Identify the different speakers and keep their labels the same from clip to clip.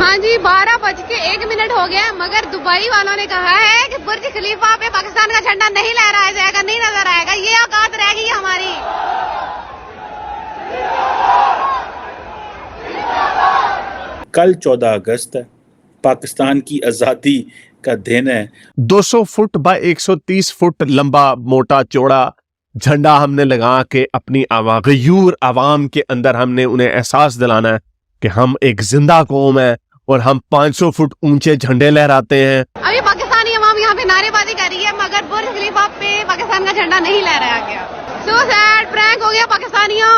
Speaker 1: हाँ जी, 12:01 हो गया, मगर दुबई वालों ने कहा है कि बुर्ज खलीफा पे पाकिस्तान का झंडा नहीं लहराया जाएगा, नहीं नजर आएगा। ये औकात रहेगी हमारी।
Speaker 2: कल 14 अगस्त है, पाकिस्तान की आज़ादी का दिन है।
Speaker 3: 200 फुट बाय 130 फुट लंबा मोटा चौड़ा झंडा हमने लगा के अपनी गयूर आवाम के अंदर हमने उन्हें एहसास दिलाना है कि हम एक जिंदा कौम है और हम 500 फुट ऊंचे झंडे लहराते हैं।
Speaker 1: अभी पाकिस्तानी अवाम यहाँ पे नारेबाजी कर रही है, मगर बुर्ज खलीफा पे पाकिस्तान का झंडा नहीं लहराया गया। सो सैड, प्रैंक हो गया पाकिस्तानियों।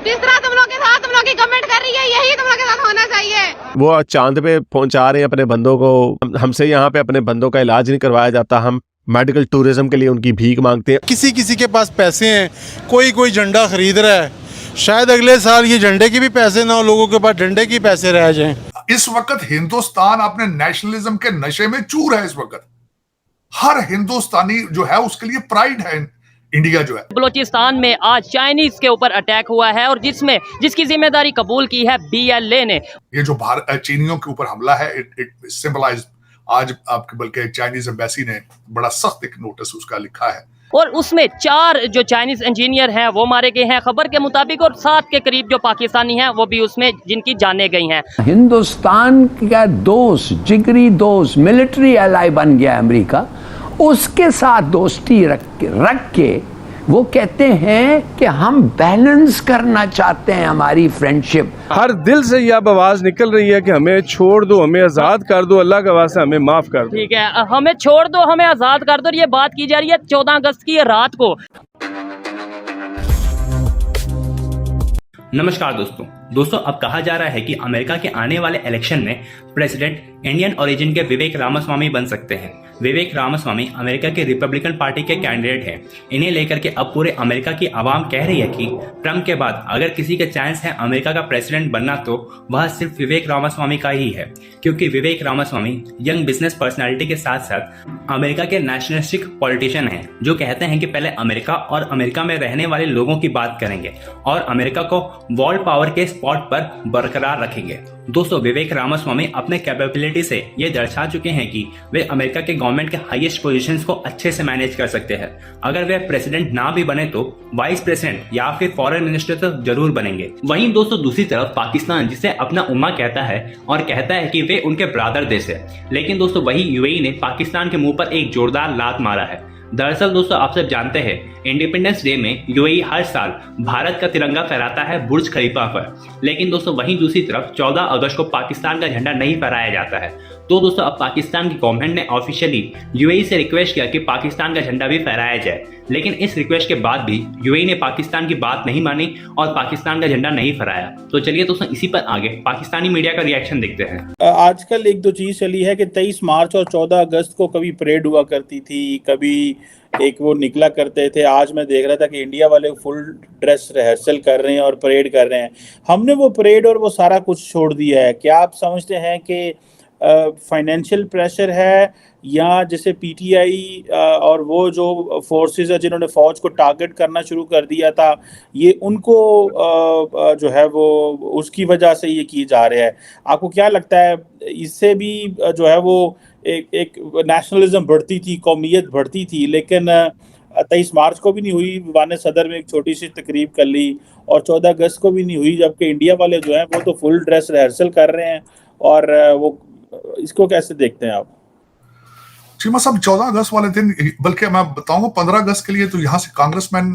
Speaker 1: जिस तरह तुम लोग के साथ तुम लोग की कमेंट कर रही है, यही तुम लोग के साथ होना चाहिए।
Speaker 3: वो चांद पे पहुंचा रहे हैं अपने बंदों को। हमसे यहाँ पे अपने बंदों का इलाज नहीं करवाया जाता, हम मेडिकल टूरिज्म के लिए उनकी भीख मांगते हैं।
Speaker 4: किसी किसी के पास पैसे हैं, कोई झंडा खरीद रहा है, शायद अगले साल ये झंडे के भी पैसे ना हो, लोगों के पास झंडे के पैसे रह जाएं।
Speaker 5: इस वक्त हिंदुस्तान अपने नेशनलिज्म के नशे में चूर है। इस वक्त हर हिंदुस्तानी जो है उसके लिए प्राइड है इंडिया जो है।
Speaker 6: बलोचिस्तान में आज चाइनीज के ऊपर अटैक हुआ है और जिसकी जिम्मेदारी कबूल की है BLA ने।
Speaker 5: ये जो चीनियों के ऊपर हमला है, इट सिंबलाइज आज आपके, बल्कि चाइनीज एम्बेसी ने बड़ा सख्त एक नोटिस उसका लिखा है
Speaker 6: और उसमें 4 जो चाइनीज इंजीनियर हैं वो मारे गए हैं खबर के मुताबिक, और 7 के करीब जो पाकिस्तानी हैं वो भी उसमें जिनकी जानें गई हैं।
Speaker 7: हिंदुस्तान का दोस्त, जिगरी दोस्त, मिलिट्री एलाई बन गया अमेरिका, उसके साथ दोस्ती रख के वो कहते हैं कि हम बैलेंस करना चाहते हैं हमारी फ्रेंडशिप।
Speaker 8: हर दिल से यह आवाज निकल रही है कि हमें छोड़ दो, हमें आजाद कर दो, अल्लाह का वास्ता हमें माफ कर दो।
Speaker 6: ठीक है, हमें छोड़ दो, हमें आजाद कर दो। और ये बात की जा रही है 14 अगस्त की रात को।
Speaker 9: नमस्कार दोस्तों, अब कहा जा रहा है कि अमेरिका के आने वाले इलेक्शन में प्रेसिडेंट इंडियन ओरिजिन के विवेक रामास्वामी बन सकते हैं। विवेक रामास्वामी अमेरिका के रिपब्लिकन पार्टी के कैंडिडेट हैं। इन्हें लेकर के अब पूरे अमेरिका की आवाम कह रही है कि ट्रम्प के बाद अगर किसी के चांस है अमेरिका का प्रेसिडेंट बनना तो वह सिर्फ विवेक रामास्वामी का ही है, क्योंकि विवेक रामास्वामी यंग बिजनेस पर्सनालिटी के साथ साथ अमेरिका के नेशनलिस्टिक पॉलिटिशियन हैं, जो कहते हैं कि पहले अमेरिका और अमेरिका में रहने वाले लोगों की बात करेंगे और अमेरिका को वर्ल्ड पावर के स्पॉट पर बरकरार रखेंगे। दोस्तों, विवेक रामास्वामी अपने कैपेबिलिटी से ये दर्शा चुके हैं कि वे अमेरिका के गवर्नमेंट के हाईएस्ट पोजीशंस को अच्छे से मैनेज कर सकते हैं। अगर वे प्रेसिडेंट ना भी बने तो वाइस प्रेसिडेंट या फिर फॉरेन मिनिस्टर तो जरूर बनेंगे। वहीं दोस्तों, दूसरी तरफ पाकिस्तान, जिसे अपना उम्मा कहता है और कहता है कि वे उनके ब्रदर देश है, लेकिन दोस्तों वही UAE ने पाकिस्तान के मुंह पर एक जोरदार लात मारा है। दरअसल दोस्तों, आप सब जानते हैं इंडिपेंडेंस डे में UAE हर साल भारत का तिरंगा फहराता है बुर्ज खलीफा पर, लेकिन दोस्तों वहीं दूसरी तरफ 14 अगस्त को पाकिस्तान का झंडा नहीं फहराया जाता है। तो दोस्तों, अब पाकिस्तान की गवर्नमेंट ने ऑफिशियली UAE से रिक्वेस्ट किया कि पाकिस्तान का झंडा भी फहराया जाए, लेकिन इस रिक्वेस्ट के बाद भी UAE ने पाकिस्तान की बात नहीं मानी और पाकिस्तान का झंडा नहीं फहराया। तो चलिए दोस्तों, इसी पर आगे पाकिस्तानी मीडिया का रिएक्शन देखते हैं।
Speaker 2: आजकल एक दो चीज चली है कि 23 मार्च और 14 अगस्त को कभी परेड हुआ करती थी, कभी एक वो निकला करते थे। आज मैं देख रहा था कि इंडिया वाले फुल ड्रेस रिहर्सल कर रहे हैं और परेड कर रहे हैं। हमने वो परेड और वो सारा कुछ छोड़ दिया है। क्या आप समझते हैं कि फाइनेंशियल प्रेशर है, या जैसे PTI और वो जो फोर्सेस है जिन्होंने फौज को टारगेट करना शुरू कर दिया था, ये उनको जो है वो उसकी वजह से ये की जा रहा है? आपको क्या लगता है, इससे भी जो है वो एक नेशनलिज्म बढ़ती थी, कौमियत बढ़ती थी, लेकिन 23 मार्च को भी नहीं हुई, वाने सदर में एक छोटी सी तकरीब कर ली, और 14 अगस्त को भी नहीं हुई, जबकि इंडिया वाले जो हैं वो तो फुल ड्रेस रिहर्सल कर रहे हैं। और वो इसको कैसे देखते हैं आप?
Speaker 5: चीमा साहब, 14 अगस्त वाले दिन, बल्कि मैं बताऊंगा 15 अगस्त के लिए तो यहाँ से कांग्रेसमैन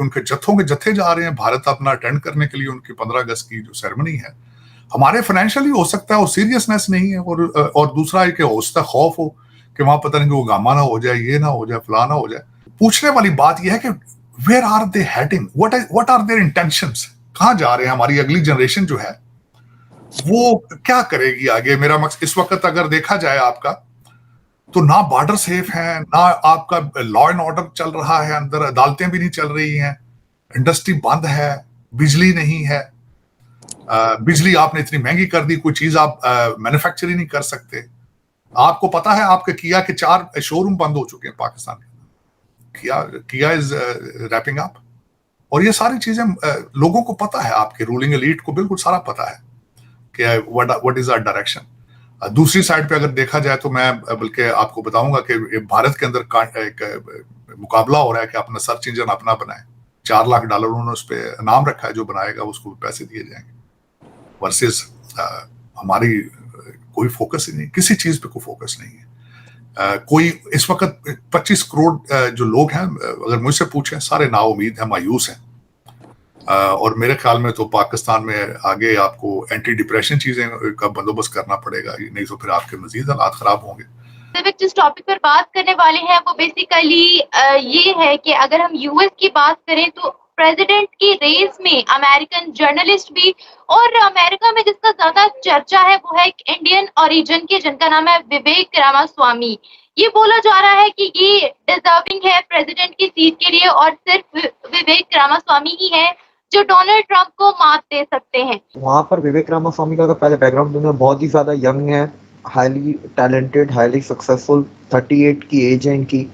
Speaker 5: उनके जत्थों के जत्थे जा रहे हैं भारत अपना अटेंड करने के लिए। उनकी 15 अगस्त की जो सेरेमनी है, हमारे फाइनेंशियली हो सकता है और सीरियसनेस नहीं है, और दूसरा है कि हौसला खौफ हो कि वहां पता नहीं कि वो गामा ना हो जाए, ये ना हो जाए, फलाना हो जाए। पूछने वाली बात यह है कि where are they heading, what are their intentions, कहाँ जा रहे हैं? हमारी अगली जनरेशन जो है वो क्या करेगी आगे? मेरा मकसद इस वक्त अगर देखा जाए आपका, तो ना बॉर्डर सेफ है, ना आपका लॉ एंड ऑर्डर चल रहा है, अंदर अदालतें भी नहीं चल रही हैं, इंडस्ट्री बंद है, बिजली नहीं है। बिजली आपने इतनी महंगी कर दी, कोई चीज आप मैन्युफैक्चर ही नहीं कर सकते। आपको पता है आपके किया के 4 शोरूम बंद हो चुके हैं पाकिस्तान के। किया इज रैपिंग अप, और ये सारी चीजें लोगों को पता है, आपके रूलिंग एलीट को बिल्कुल सारा पता है कि व्हाट इज आवर डायरेक्शन। दूसरी साइड पे अगर देखा जाए तो मैं बल्कि आपको बताऊंगा कि भारत के अंदर एक मुकाबला हो रहा है कि अपना सर्च इंजन अपना बनाए। $4 लाख उन्होंने उस पर नाम रखा है, जो बनाएगा उसको पैसे दिए जाएंगे। वर्सेस हमारी कोई फोकस ही नहीं, किसी चीज पे कोई फोकस नहीं है। कोई इस वक्त 25 करोड़ जो लोग हैं, अगर मुझसे पूछें, सारे नाउम्मीद हैं, मायूस हैं। और मेरे ख्याल में तो पाकिस्तान में आगे आपको एंटी डिप्रेशन चीजें का बंदोबस्त करना पड़ेगा, नहीं तो फिर आपके मजीद हालात खराब होंगे।
Speaker 10: जिस टॉपिक पर बात करने वाले हैं वो बेसिकली ये है कि अगर हम यूएस की बात करें तो प्रेसिडेंट की रेस में अमेरिकन जर्नलिस्ट भी, और अमेरिका में जिसका ज्यादा चर्चा है वो है एक इंडियन ओरिजिन के, जिनका नाम है विवेक रामास्वामी। ये बोला जा रहा है कि ये डिजर्विंग है प्रेसिडेंट की सीट के लिए, और सिर्फ विवेक रामास्वामी ही है जो डोनाल्ड ट्रंप को मात दे सकते हैं।
Speaker 11: वहाँ पर विवेक रामास्वामी का पहले बैकग्राउंड दुनिया बहुत ही ज्यादा यंग है, हाईली टैलेंटेड, हाईली सक्सेसफुल, 38 की एज है इनकी,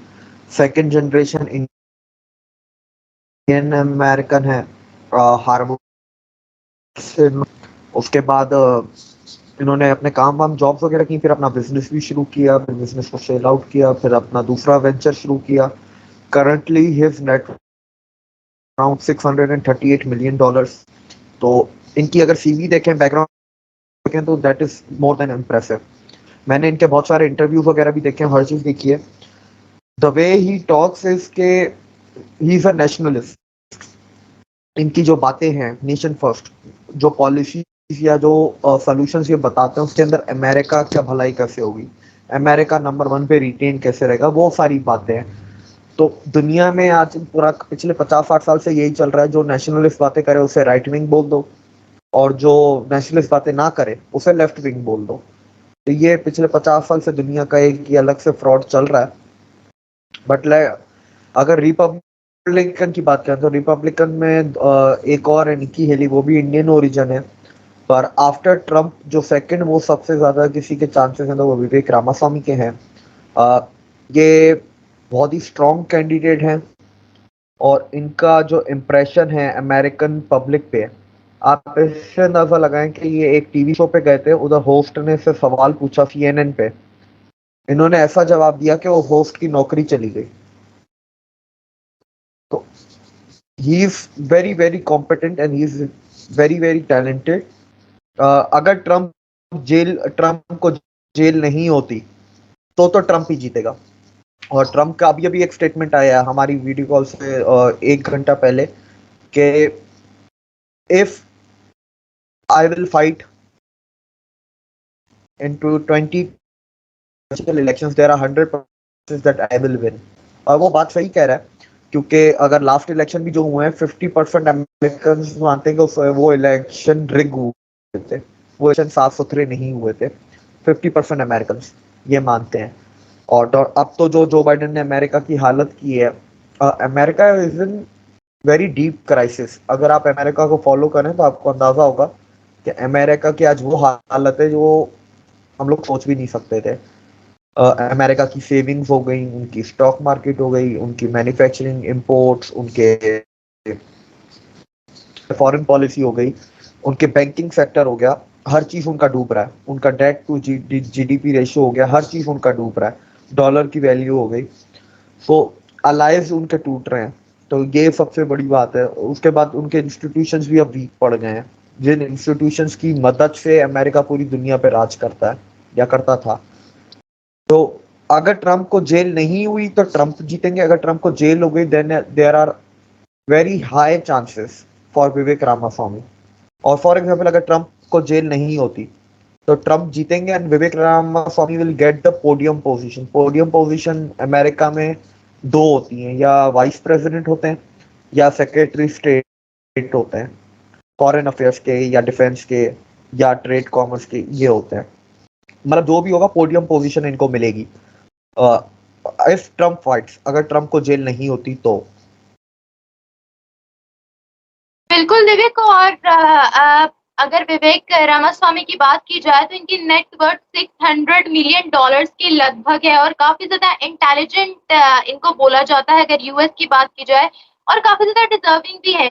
Speaker 11: सेकंड जनरेशन इंडियन अमेरिकन है, हार्वर्ड से। उसके बाद इन्होंने अपने काम वाम जॉब्स वगैरह की, फिर अपना बिजनेस भी शुरू किया, फिर बिजनेस को सेल आउट किया, फिर अपना दूसरा वेंचर शुरू किया। Currently his net around $638 million। तो इनकी अगर सीवी देखें, बैकग्राउंड देखें, तो that is more than impressive. मैंने इनके बहुत सारे इंटरव्यूज वगैरह भी देखे, हर चीज देखी है। The way he talks is के ही इज अ नेशनलिस्ट। इनकी जो बातें हैं, नेशन फर्स्ट, जो पॉलिसी या जो सॉल्यूशंस ये बताते हैं, उसके अंदर अमेरिका क्या भलाई कैसे होगी, अमेरिका नंबर 1 पे रिटेन कैसे रहेगा, वो सारी बातें हैं। तो दुनिया में आज पूरा पिछले 50-60 साल से यही चल रहा है, जो नेशनलिस्ट बातें करे उसे राइट विंग बोल दो, और जो नेशनलिस्ट बातें ना करे उसे लेफ्ट विंग बोल दो। तो ये पिछले 50 साल से दुनिया का एक ये अलग से फ्रॉड चल रहा है। बट अगर रिपब्लिकन की बात करें तो रिपब्लिकन में एक और है, निकी हेली, वो भी इंडियन ओरिजिन है। पर आफ्टर ट्रंप जो सेकंड वो सबसे ज्यादा किसी के चांसेस हैं तो वो विवेक रामास्वामी के हैं। ये बहुत ही स्ट्रॉन्ग कैंडिडेट हैं, और इनका जो इम्प्रेशन है अमेरिकन पब्लिक पे, आप इससे अंदाजा लगाएं कि ये एक टीवी शो पे गए थे, उधर होस्ट ने से सवाल पूछा CNN पे, इन्होंने ऐसा जवाब दिया कि वो होस्ट की नौकरी चली गई। तो he is very very competent and he is very very talented. अगर ट्रंप को जेल नहीं होती तो ट्रंप ही जीतेगा। और ट्रंप का अभी एक स्टेटमेंट आया है हमारी वीडियो कॉल से 1 घंटा पहले कि if I will fight into 20 elections there are 100% that I will win. और वो बात सही कह रहा है, क्योंकि अगर लास्ट इलेक्शन भी जो हुए हैं 50% अमेरिकन मानते हैं कि वो इलेक्शन रिग हुए थे, वो इलेक्शन साफ सुथरे नहीं हुए थे। 50% अमेरिकन ये मानते हैं। और अब तो जो बाइडेन ने अमेरिका की हालत की है, America is in very deep crisis. अगर आप अमेरिका को फॉलो करें तो आपको अंदाजा होगा कि अमेरिका की आज वो हालत है जो हम लोग सोच भी नहीं सकते थे। अमेरिका की सेविंग्स हो गई, उनकी स्टॉक मार्केट हो गई, उनकी मैन्युफैक्चरिंग, इंपोर्ट्स, उनके फॉरेन पॉलिसी हो गई, उनके बैंकिंग सेक्टर हो गया, हर चीज उनका डूब रहा है। उनका डेट टू GDP रेशियो हो गया, हर चीज उनका डूब रहा है। डॉलर की वैल्यू हो गई, तो अलायंस उनके टूट रहे हैं। तो ये सबसे बड़ी बात है। उसके बाद उनके इंस्टीट्यूशंस भी अब वीक पड़ गए हैं, जिन इंस्टीट्यूशंस की मदद से अमेरिका पूरी दुनिया पे राज करता है या करता था। तो अगर ट्रंप को जेल नहीं हुई तो ट्रंप जीतेंगे, अगर ट्रंप को जेल हो गई then there are very high chances for Vivek Ramaswamy. और फॉर एग्जाम्पल अगर ट्रंप को जेल नहीं होती तो ट्रंप जीतेंगे and Vivek Ramaswamy will get the podium position. Podium position America में 2 होती हैं, या वाइस प्रेसिडेंट होते हैं या सेक्रेटरी स्टेट होते हैं, फॉरेन अफेयर्स के या डिफेंस के या ट्रेड कॉमर्स के, ये होते हैं। मतलब जो भी होगा पोडियम पोजीशन इनको मिलेगी इफ ट्रंप फाइट्स, अगर ट्रंप को जेल नहीं होती तो।
Speaker 10: बिल्कुल दिव्यक। और अगर विवेक रामास्वामी की बात की जाए तो इनकी नेटवर्थ $600 million के लगभग है, और काफी ज्यादा इंटेलिजेंट इनको बोला जाता है अगर यूएस की बात की जाए, और काफी ज्यादा डिजर्विंग भी है।